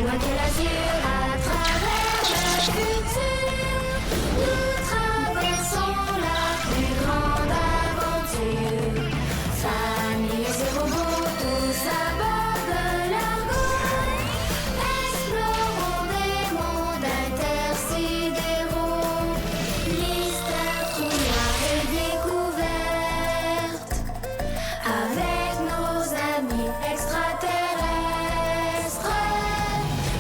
loin que l'azur, à travers le futur, nous traversons la plus grande aventure. Familles et robots, tous à bord de l'argot, explorons des mondes intersidéraux. Mystère, trou noir et découverte, avec nos amis extraterrestres.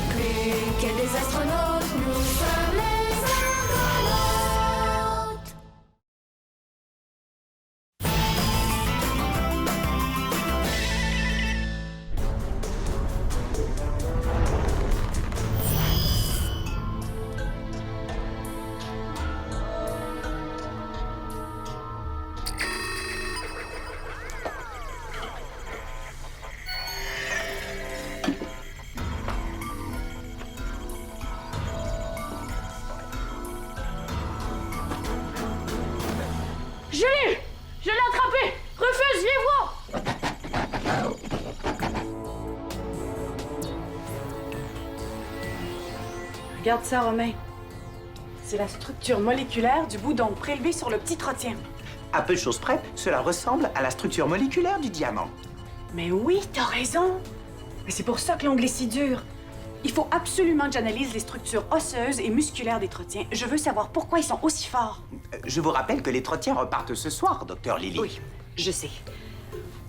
Plus que des astronautes, nous sommes les argonautes. Je l'ai! Je l'ai attrapé! Refuse, viens voir! Regarde ça, Romain. C'est la structure moléculaire du boudon prélevé sur le petit trotien. À peu de choses près, cela ressemble à la structure moléculaire du diamant. Mais oui, t'as raison! Mais c'est pour ça que l'ongle est si dur. Il faut absolument que j'analyse les structures osseuses et musculaires des trotiens. Je veux savoir pourquoi ils sont aussi forts. Je vous rappelle que les trotiens repartent ce soir, docteur Lily. Oui, je sais.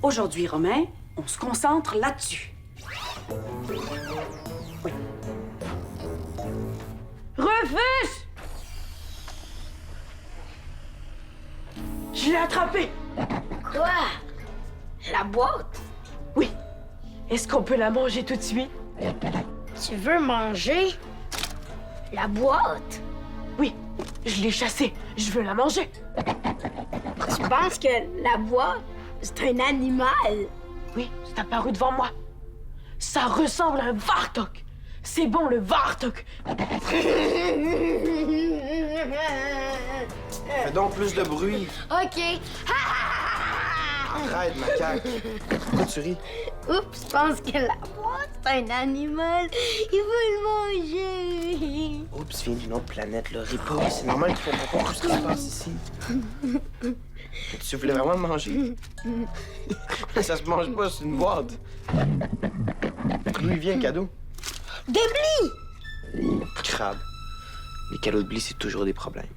Aujourd'hui, Romain, on se concentre là-dessus. Oui. Refuse! Je l'ai attrapé! Quoi? La boîte? Oui. Est-ce qu'on peut la manger tout de suite? Tu veux manger? La boîte? Oui, je l'ai chassée. Je veux la manger. Tu penses que la boîte, c'est un animal? Oui, c'est apparu devant moi. Ça ressemble à un Vartok. C'est bon, le Vartok. Fais donc plus de bruit. OK. Arrête, macaque. Pourquoi tu ris? Oups, je pense que la boîte, c'est un animal. Il veut le manger. Oups, viens d'une autre planète, là. Ris pas. C'est normal qu'ils font pas tout ce qui se passe ici. Tu voulais vraiment le manger? Ça se mange pas, c'est une boîte. D'où il vient, le cadeau? Des blis! Crabe. Les cadeaux de blis, c'est toujours des problèmes.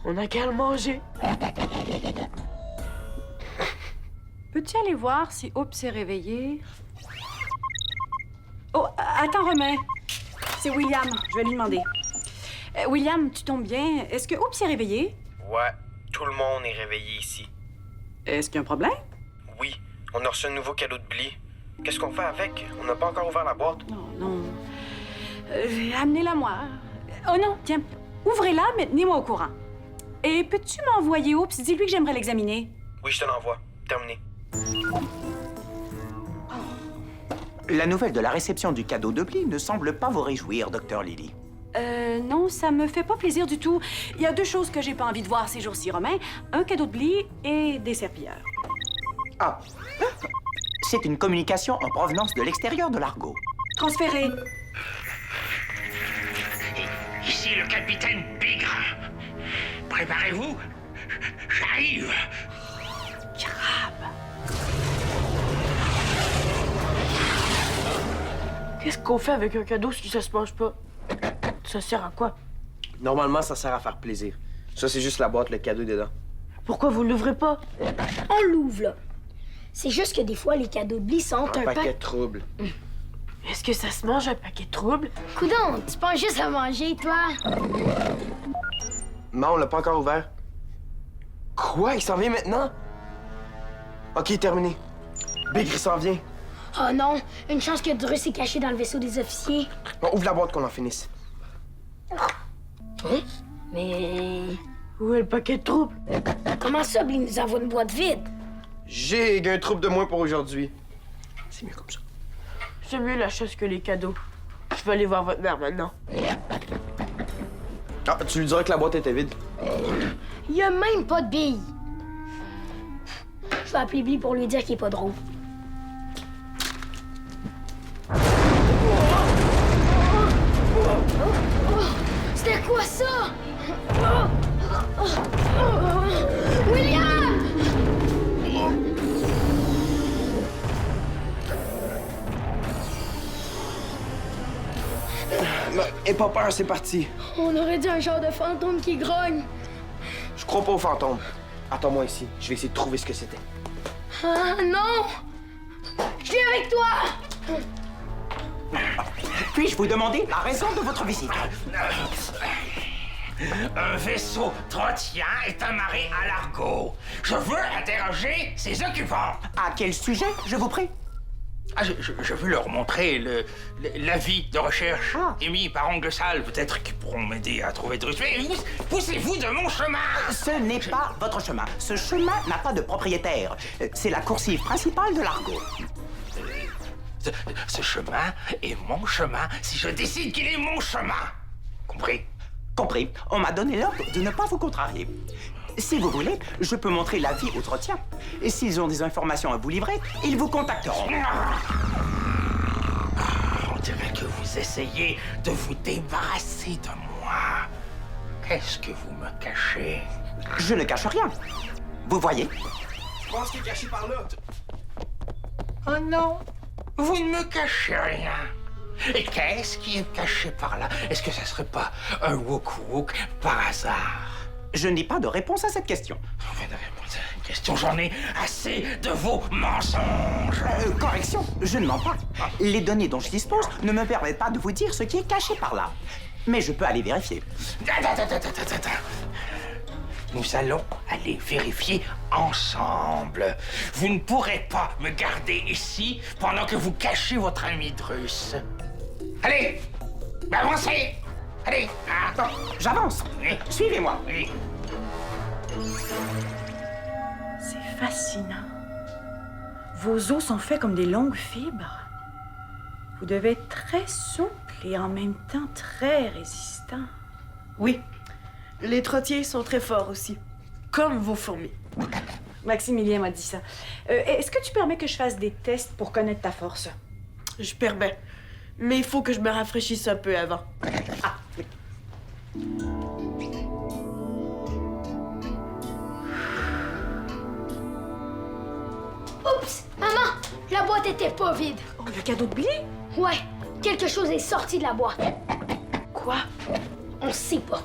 On a qu'à le manger. Peux-tu aller voir si Oups s'est réveillé? Oh, attends, Romain. C'est William. Je vais lui demander. William, tu tombes bien. Est-ce que Oups s'est réveillé? Ouais, tout le monde est réveillé ici. Est-ce qu'il y a un problème? Oui, on a reçu un nouveau cadeau de blis. Qu'est-ce qu'on fait avec? On n'a pas encore ouvert la boîte. Non, non. Amenez-la moi. Oh non, tiens. Ouvrez-la, mais tenez-moi au courant. Et peux-tu m'envoyer Oups? Dis-lui que j'aimerais l'examiner. Oui, je te l'envoie. Terminé. La nouvelle de la réception du cadeau de Bly ne semble pas vous réjouir, docteur Lily. Non, ça me fait pas plaisir du tout. Il y a deux choses que j'ai pas envie de voir ces jours-ci, Romain. Un cadeau de Bly et des serpillères. Ah, c'est une communication en provenance de l'extérieur de l'argot. Transféré. Ici le capitaine Bigre. Préparez-vous, j'arrive. Crabe. Qu'est-ce qu'on fait avec un cadeau si ça se mange pas? Ça sert à quoi? Normalement, ça sert à faire plaisir. Ça, c'est juste la boîte, le cadeau dedans. Pourquoi vous l'ouvrez pas? On l'ouvre, là. C'est juste que des fois, les cadeaux de blis sont Un paquet de troubles. Est-ce que ça se mange un paquet de troubles? Coudon, tu penses juste à manger, toi? Non, on l'a pas encore ouvert. Quoi? Il s'en vient maintenant? OK, terminé. Bigre, il s'en vient. Oh non, une chance que Drus est caché dans le vaisseau des officiers. On ouvre la boîte qu'on en finisse. Hein? Mais... Où est le paquet de troubles? comment ça, Blis nous envoie une boîte vide? J'ai un trouble de moins pour aujourd'hui. C'est mieux comme ça. C'est mieux la chasse que les cadeaux. Je vais aller voir votre mère maintenant. Ah, tu lui diras que la boîte était vide. Il y a même pas de billes. Je vais appeler Blis pour lui dire qu'il est pas drôle. Aie pas peur, c'est parti. On aurait dit un genre de fantôme qui grogne. Je crois pas aux fantômes. Attends-moi ici. Je vais essayer de trouver ce que c'était. Ah non! Je viens avec toi! Puis-je vous demander la raison de votre visite? Un vaisseau trottien est amarré à l'argot. Je veux interroger ses occupants. À quel sujet, je vous prie? Ah, je veux leur montrer l'avis de recherche émis par Ongle Sale. Peut-être qu'ils pourront m'aider à trouver Drus. Mais poussez-vous de mon chemin! Ce n'est pas votre chemin. Ce chemin n'a pas de propriétaire. C'est la coursive principale de l'argot. Ce chemin est mon chemin si je décide qu'il est mon chemin. Compris? Compris. On m'a donné l'ordre de ne pas vous contrarier. Si vous voulez, je peux montrer l'avis au trotien. Et s'ils ont des informations à vous livrer, ils vous contacteront. On dirait que vous essayez de vous débarrasser de moi. Qu'est-ce que vous me cachez? Je ne cache rien. Vous voyez? Je pense qu'il est caché par là. Oh non, vous ne me cachez rien. Et qu'est-ce qui est caché par là? Est-ce que ça serait pas un wook-wook par hasard? Je n'ai pas de réponse à cette question. Enfin, de réponse à une question, j'en ai assez de vos mensonges. Correction, je ne mens pas. Les données dont je dispose ne me permettent pas de vous dire ce qui est caché par là. Mais je peux aller vérifier. Attends. Nous allons aller vérifier ensemble. Vous ne pourrez pas me garder ici pendant que vous cachez votre ami Drus. Allez, avancez. Allez, Bon, j'avance. Oui. Suivez-moi. Oui. C'est fascinant. Vos os sont faits comme des longues fibres. Vous devez être très souple et en même temps très résistant. Oui. Les trottiers sont très forts aussi. Comme vos fourmis. Maximilien m'a dit ça. Est-ce que tu permets que je fasse des tests pour connaître ta force? Je permets. Mais il faut que je me rafraîchisse un peu avant. Ah, oui. Oups! Maman! La boîte était pas vide. Oh, le cadeau de Billy? Ouais, quelque chose est sorti de la boîte. Quoi? On sait pas.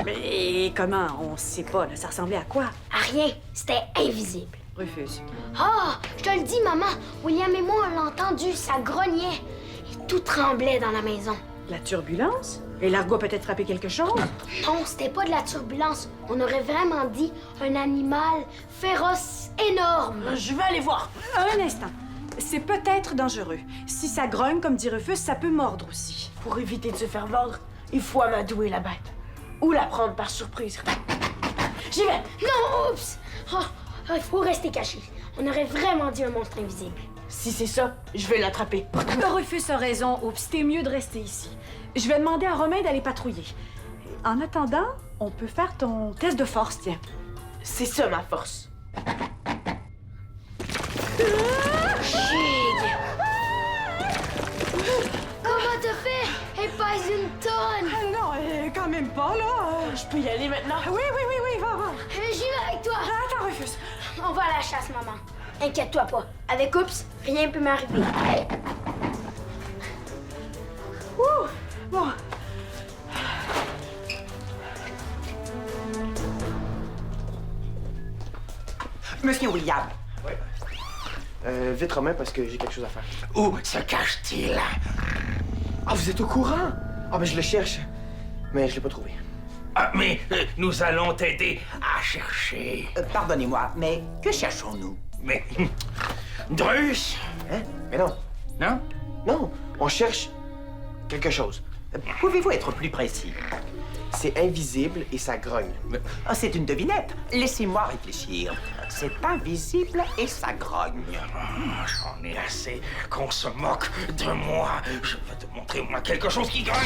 Mais comment? On sait pas, là. Ça ressemblait à quoi? À rien, c'était invisible. Refuse. Ah! Je te le dis, maman! William et moi, on l'a entendu, ça grognait. Et tout tremblait dans la maison. La turbulence? Et l'argot a peut-être frappé quelque chose? Non, c'était pas de la turbulence. On aurait vraiment dit un animal féroce énorme. Je vais aller voir. Un instant. C'est peut-être dangereux. Si ça grogne, comme dit Rufus, ça peut mordre aussi. Pour éviter de se faire vendre, il faut amadouer la bête. Ou la prendre par surprise. J'y vais! Non, oups! Il faut rester caché. On aurait vraiment dit un monstre invisible. Si c'est ça, je vais l'attraper. Rufus a raison, Oups. C'était mieux de rester ici. Je vais demander à Romain d'aller patrouiller. En attendant, on peut faire ton test de force, tiens. C'est ça ma force. Chig! Comment t'as fait? Et pas une tonne! Ah non, quand même pas, là. Je peux y aller maintenant? Oui, va. J'y vais avec toi! Attends, Rufus. On va à la chasse, maman. Inquiète-toi pas. Avec Oups, rien peut m'arriver. Bon. Monsieur William, Vite, Romain, parce que j'ai quelque chose à faire. Où se cache-t-il? Ah, vous êtes au courant? Ah, ben je le cherche. Mais je l'ai pas trouvé. Ah, mais nous allons t'aider à chercher. pardonnez-moi, mais que cherchons-nous? Mais... Drus? Hein? Mais non. Non? Non, on cherche quelque chose. Pouvez-vous être plus précis? C'est invisible et ça grogne. Ah, c'est une devinette. Laissez-moi réfléchir. C'est invisible et ça grogne. Ah, j'en ai assez qu'on se moque de moi. Je vais te montrer, moi, quelque chose qui grogne.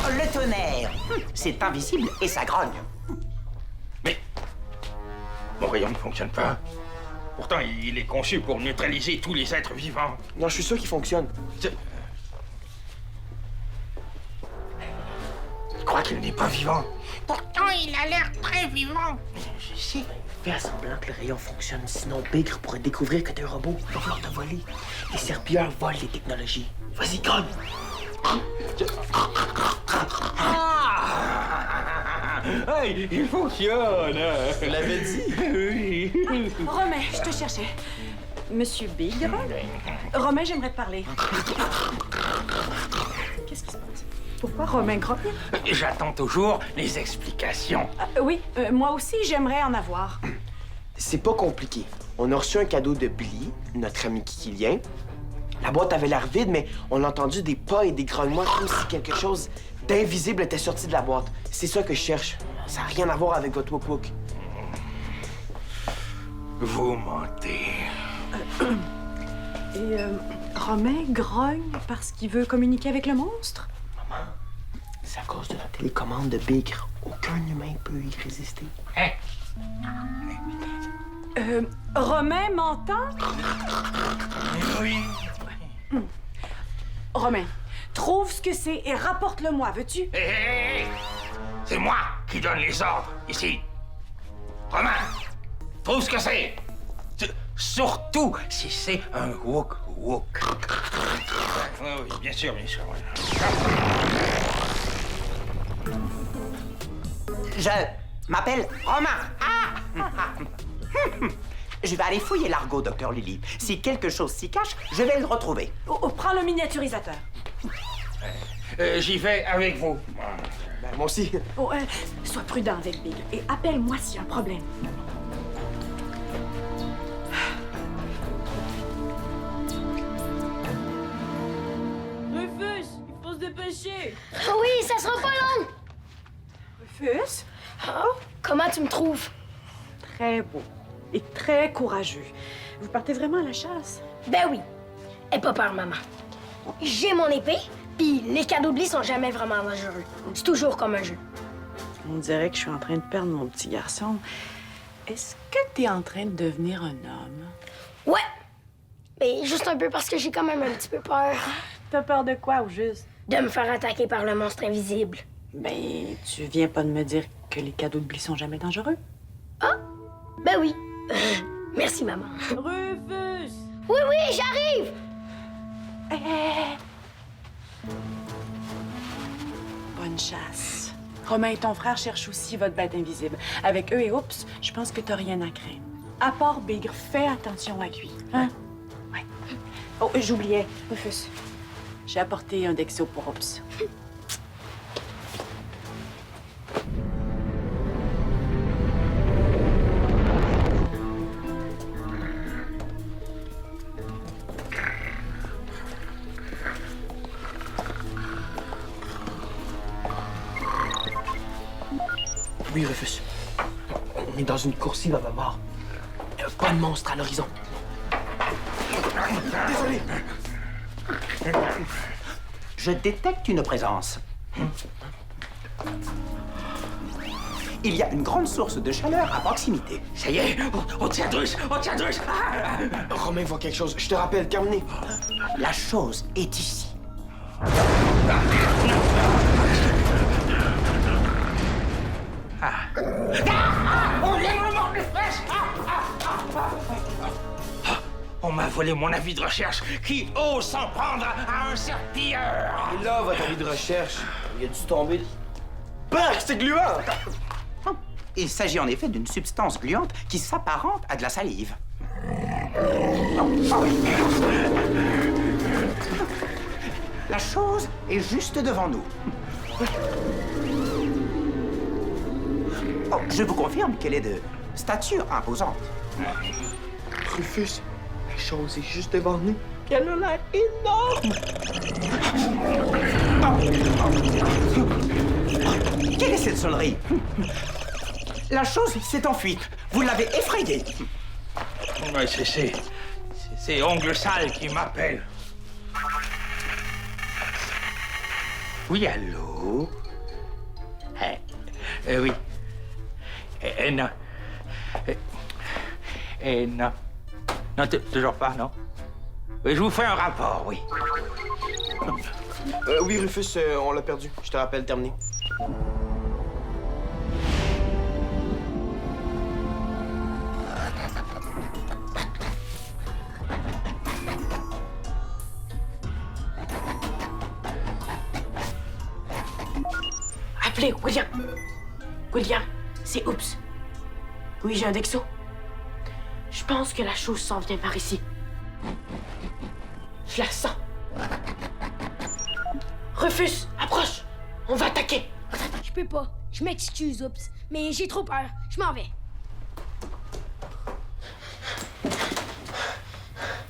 Le tonnerre. C'est invisible et ça grogne. Mais... mon rayon ne fonctionne pas. Pourtant, il est conçu pour neutraliser tous les êtres vivants. Non, je suis sûr qu'il fonctionne. Je crois qu'il n'est pas vivant. Pourtant, il a l'air très vivant. Je sais. Fais semblant que le rayon fonctionne, sinon Bigre pourrait découvrir que t'es un robot. Il va vouloir te voler. Les serpilleurs volent les technologies. Vas-y, grogne! Hey, il fonctionne! Je l'avais dit. Oui. Romain, je te cherchais. Monsieur Bigre? Romain, j'aimerais te parler. Qu'est-ce qui se passe? Pourquoi Romain grogne? J'attends toujours les explications. Oui, moi aussi, j'aimerais en avoir. C'est pas compliqué. On a reçu un cadeau de Billy, notre ami Kikilien. La boîte avait l'air vide, mais on a entendu des pas et des grognements comme si quelque chose d'invisible était sorti de la boîte. C'est ça que je cherche. Ça n'a rien à voir avec votre Wokwook. Vous mentez. Et Romain grogne parce qu'il veut communiquer avec le monstre? C'est à cause de la télécommande de Bigre. Aucun humain peut y résister. Hein? Romain m'entend? Oui. Romain, trouve ce que c'est et rapporte-le-moi, veux-tu? Hé, hé, hé! C'est moi qui donne les ordres, ici. Romain, trouve ce que c'est. Surtout si c'est un Wook. Oui, bien sûr, bien sûr. Je m'appelle Romain. Ah! Je vais aller fouiller l'argot, Docteur Lily. Si quelque chose s'y cache, je vais le retrouver. Prends le miniaturisateur. J'y vais avec vous. Ben, moi aussi. Sois prudent avec Bigre et appelle-moi s'il y a un problème. Rufus, il faut se dépêcher. Oui, ça sera pas long. Rufus? Comment tu me trouves? Très beau et très courageux. Vous partez vraiment à la chasse? Ben oui. Aie pas peur, maman. J'ai mon épée, puis les cadeaux de Billy sont jamais vraiment dangereux. C'est toujours comme un jeu. On dirait que je suis en train de perdre mon petit garçon. Est-ce que t'es en train de devenir un homme? Ouais. Mais juste un peu parce que j'ai quand même un petit peu peur T'as peur de quoi, au juste? de me faire attaquer par le monstre invisible. Ben, tu viens pas de me dire que les cadeaux de Billy sont jamais dangereux? Ben oui. Merci, maman. Rufus! Oui, oui, j'arrive! Bonne chasse. Romain et ton frère cherchent aussi votre bête invisible. Avec eux et Oups, je pense que t'as rien à craindre. À part Bigre, fais attention à lui. Hein? Ouais. Oh, j'oubliais, Rufus. J'ai apporté un Dexo pour Oups. Oui, Rufus. On est dans une coursive à bord. Pas de monstre à l'horizon. Désolé. Je détecte une présence. Il y a une grande source de chaleur à proximité. Ça y est, on tient Drus. Ah! Romain voit quelque chose. Je te rappelle, terminé. La chose est ici. On m'a volé mon avis de recherche. Qui ose s'en prendre à un serpilleur? Et là, votre avis de recherche, il a dû tomber. Bah, c'est gluant! Il s'agit en effet d'une substance gluante qui s'apparente à de la salive. La chose est juste devant nous. Oh, je vous confirme qu'elle est de stature imposante. Rufus, la chose est juste devant nous. Elle a l'air énorme! Quelle est cette sonnerie? La chose s'est enfuie. Vous l'avez effrayée. Ouais, c'est Ongle Sale qui m'appelle. Oui, allô? Oui. Non. Non. Non, toujours pas, non? Je vous fais un rapport, oui. Oui, Rufus, on l'a perdu. Je te rappelle, terminé. appeler William. William, c'est Oups. Oui, j'ai un Dexo. Je pense que la chose s'en vient par ici. Je la sens. Rufus, approche. On va attaquer. Je peux pas. Je m'excuse, Oups. Mais j'ai trop peur. Je m'en vais.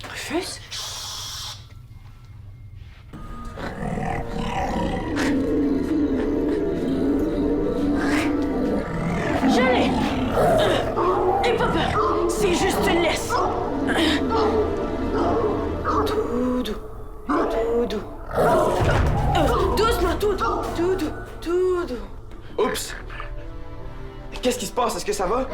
Rufus? Je l'ai! Aie pas peur! C'est juste une laisse! Tout doux. Tout doux. Doucement, tout doux. Tout doux. Tout doux. Oups! Qu'est-ce qui se passe? Est-ce que ça va?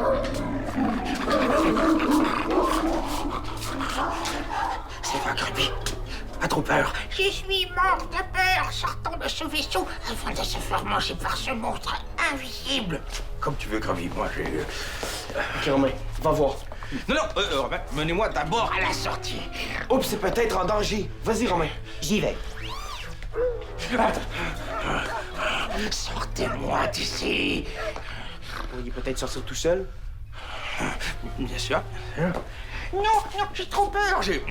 Ça va, Kirby. Pas trop peur. Je suis mort de peur sortant de ce vaisseau avant de se faire manger par ce monstre invisible. Comme tu veux, Kirby. Moi, j'ai... Ok, Romain, va voir. Non, Romain, menez-moi d'abord à la sortie. Oups, c'est peut-être en danger. Vas-y, Romain. J'y vais. Sortez-moi d'ici. Vous pourriez peut-être sortir tout seul. Bien sûr. Non, j'ai trop peur. J'ai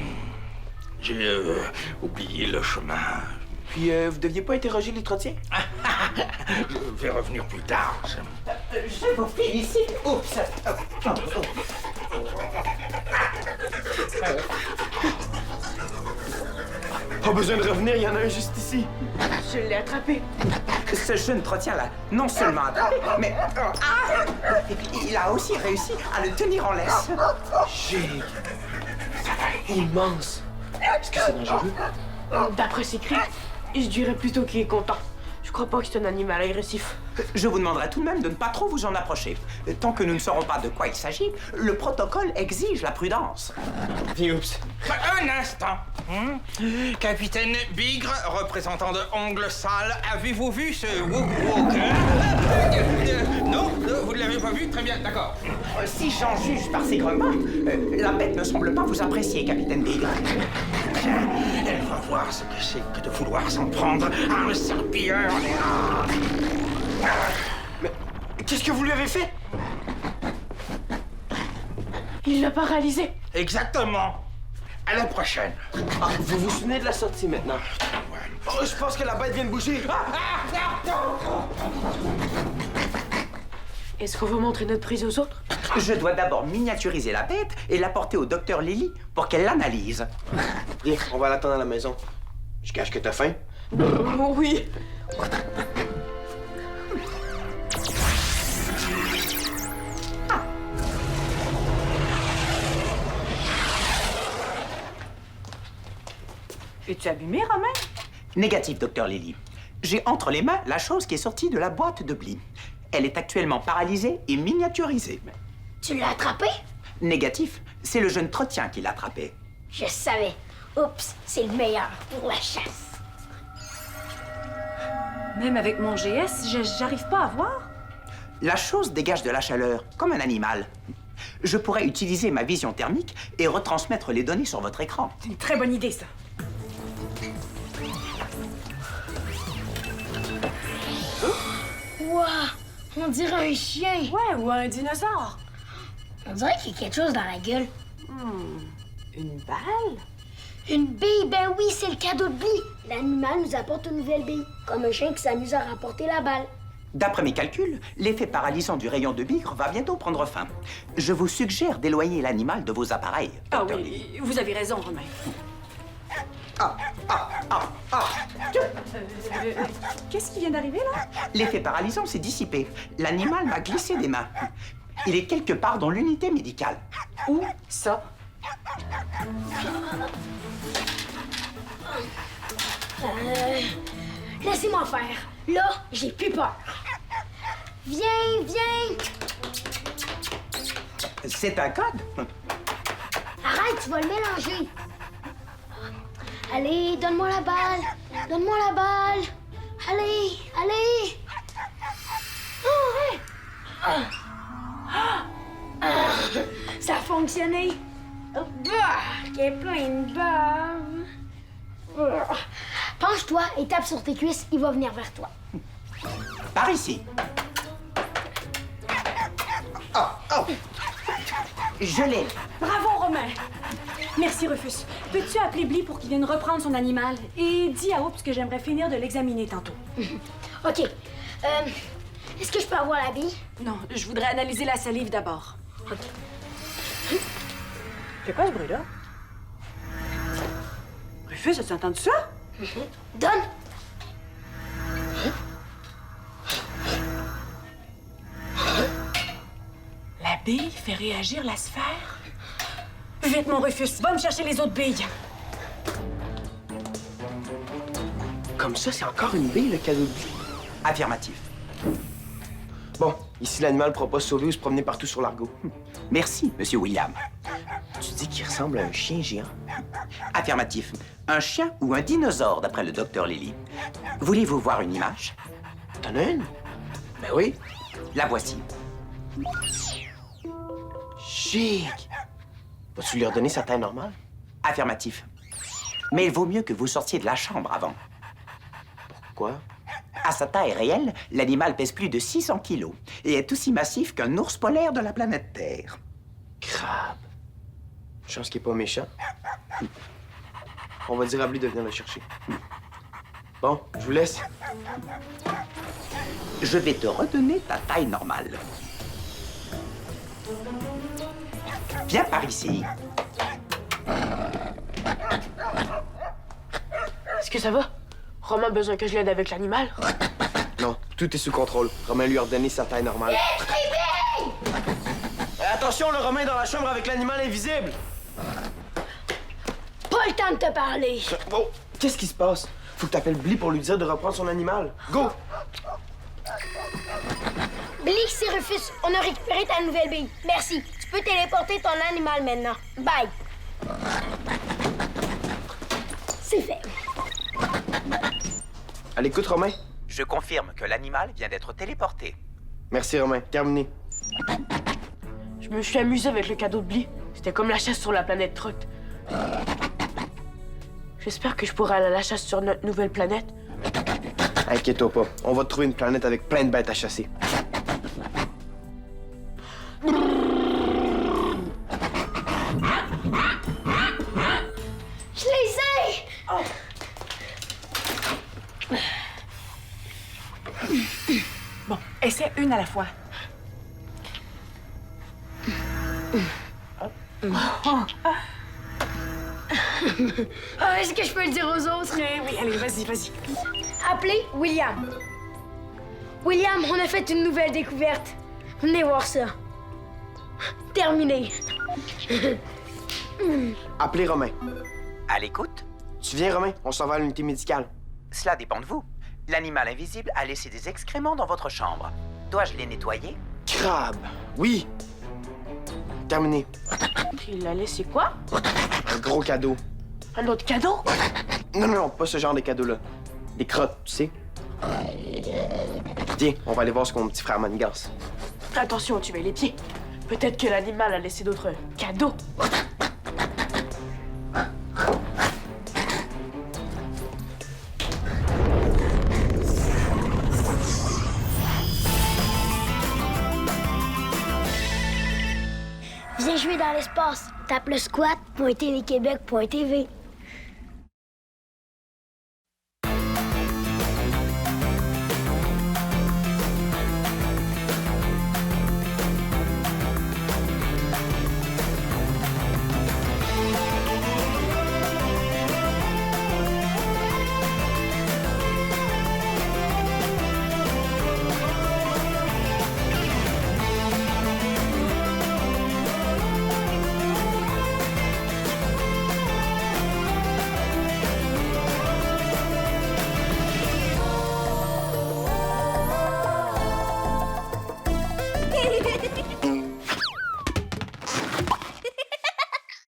oublié le chemin. Puis, vous deviez pas interroger les trottiens? Je vais revenir plus tard. Je vous félicite. Oups. Pas besoin de revenir, il y en a un juste ici. Je l'ai attrapé. Ce jeune trotien-là, non seulement attrapé, mais il a aussi réussi à le tenir en laisse. J'ai... immense. Est-ce que c'est dangereux? D'après ses cris, je dirais plutôt qu'il est content. Je crois pas que c'est un animal agressif. Je vous demanderai tout de même de ne pas trop vous en approcher. Tant que nous ne saurons pas de quoi il s'agit, le protocole exige la prudence. Viens, Oups. Un instant. Capitaine Bigre, représentant de Ongles Sales, avez-vous vu ce Wookie? Non, vous ne l'avez pas vu? Très bien, d'accord. Si j'en juge par ses grognements, la bête ne semble pas vous apprécier, capitaine Bigre. Elle va voir ce que c'est que de vouloir s'en prendre à un serpilleur. Mais qu'est-ce que vous lui avez fait? Il l'a paralysé. Exactement. À la prochaine. Ah, vous vous souvenez de la sortie maintenant? Oh, je pense que la bête vient de bouger. Est-ce qu'on va montrer notre prise aux autres? Je dois d'abord miniaturiser la bête et la porter au docteur Lily pour qu'elle l'analyse. Viens, on va l'attendre à la maison. Je cache que t'as faim. Oh oui. Es-tu abîmé, Romain? Négatif, docteur Lily. J'ai entre les mains la chose qui est sortie de la boîte de Bly. Elle est actuellement paralysée et miniaturisée. Tu l'as attrapé? Négatif, c'est le jeune trotien qui l'a attrapé. Je savais. Oups, c'est le meilleur pour la chasse. Même avec mon GS, j'arrive pas à voir. La chose dégage de la chaleur, comme un animal. Je pourrais utiliser ma vision thermique et retransmettre les données sur votre écran. C'est une très bonne idée, ça. Wow, on dirait un chien. Ouais, ou un dinosaure. On dirait qu'il y a quelque chose dans la gueule. Une balle? Une bille, ben oui, c'est le cadeau de Bly. L'animal nous apporte une nouvelle bille, comme un chien qui s'amuse à rapporter la balle. D'après mes calculs, l'effet paralysant du rayon de Bigre va bientôt prendre fin. Je vous suggère d'éloigner l'animal de vos appareils. Ah Dr. oui, Lily. vous avez raison, Romain. Qu'est-ce qui vient d'arriver, là? L'effet paralysant s'est dissipé. L'animal m'a glissé des mains. Il est quelque part dans l'unité médicale. Où ça? Laissez-moi faire. Là, j'ai plus peur. Viens, viens. C'est un code. Arrête, tu vas le mélanger. Allez, donne-moi la balle. Donne-moi la balle. Allez, allez. Ça a fonctionné. Il y a plein de bave. Penche-toi et tape sur tes cuisses, il va venir vers toi. Par ici. Je l'ai. Bravo, Romain! Merci, Rufus. Peux-tu appeler Bly pour qu'il vienne reprendre son animal? Et dis à Oups que j'aimerais finir de l'examiner tantôt. OK. Est-ce que je peux avoir la bille? Non, je voudrais analyser la salive d'abord. OK. C'est quoi ce bruit-là? Rufus, as-tu entendu ça? Donne! La bille fait réagir la sphère? Vite, mon Rufus, va me chercher les autres billes. Comme ça, c'est encore une bille, le cadeau de Bly. Affirmatif. Bon, ici, l'animal ne pourra pas se sauver ou se promener partout sur l'argot. Merci, Monsieur William. Tu dis qu'il ressemble à un chien géant? Affirmatif. Un chien ou un dinosaure, d'après le docteur Lily. Voulez-vous voir une image? T'en as une? Ben oui. La voici. Chic! Vas-tu lui redonner sa taille normale? Affirmatif. Mais il vaut mieux que vous sortiez de la chambre avant. Quoi? À sa taille réelle, l'animal pèse plus de 600 kilos et est aussi massif qu'un ours polaire de la planète Terre. Crabe. Chance qu'il est pas méchant. On va dire à Bly de venir le chercher. Bon, je vous laisse. Je vais te redonner ta taille normale. Viens par ici. Est-ce que ça va? Romain a besoin que je l'aide avec l'animal? Non, tout est sous contrôle. Romain lui a ordonné sa taille normale. Attention, le Romain est dans la chambre avec l'animal invisible! Pas le temps de te parler. Oh, qu'est-ce qui se passe? Faut que t'appelles Bly pour lui dire de reprendre son animal. Go! Bly, c'est Rufus. On a récupéré ta nouvelle bille. Merci. Tu peux téléporter ton animal maintenant. Bye. C'est fait. À l'écoute, Romain. Je confirme que l'animal vient d'être téléporté. Merci, Romain. Terminé. Je me suis amusé avec le cadeau de Bly. C'était comme la chasse sur la planète Trot. J'espère que je pourrai aller à la chasse sur notre nouvelle planète. Inquiète-toi pas. On va te trouver une planète avec plein de bêtes à chasser. Je les ai! Bon, essaie une à la fois. Est-ce que je peux le dire aux autres? Oui, allez, vas-y, vas-y. Appelez William. William, on a fait une nouvelle découverte. Venez voir ça. Terminé. Appelez Romain. À l'écoute? Tu viens, Romain? On s'en va à l'unité médicale. Cela dépend de vous. L'animal invisible a laissé des excréments dans votre chambre. Dois-je les nettoyer? Crabe. Oui. Terminé. Il a laissé quoi? Un gros cadeau. Un autre cadeau? Non, non, non, pas ce genre de cadeau-là. Des crottes, tu sais. Tiens, on va aller voir ce qu'ont mon petit frère Manigas. Attention, tu mets les pieds. Peut-être que l'animal a laissé d'autres cadeaux. Viens jouer dans l'espace. Tape le squat.téléquebec.tv.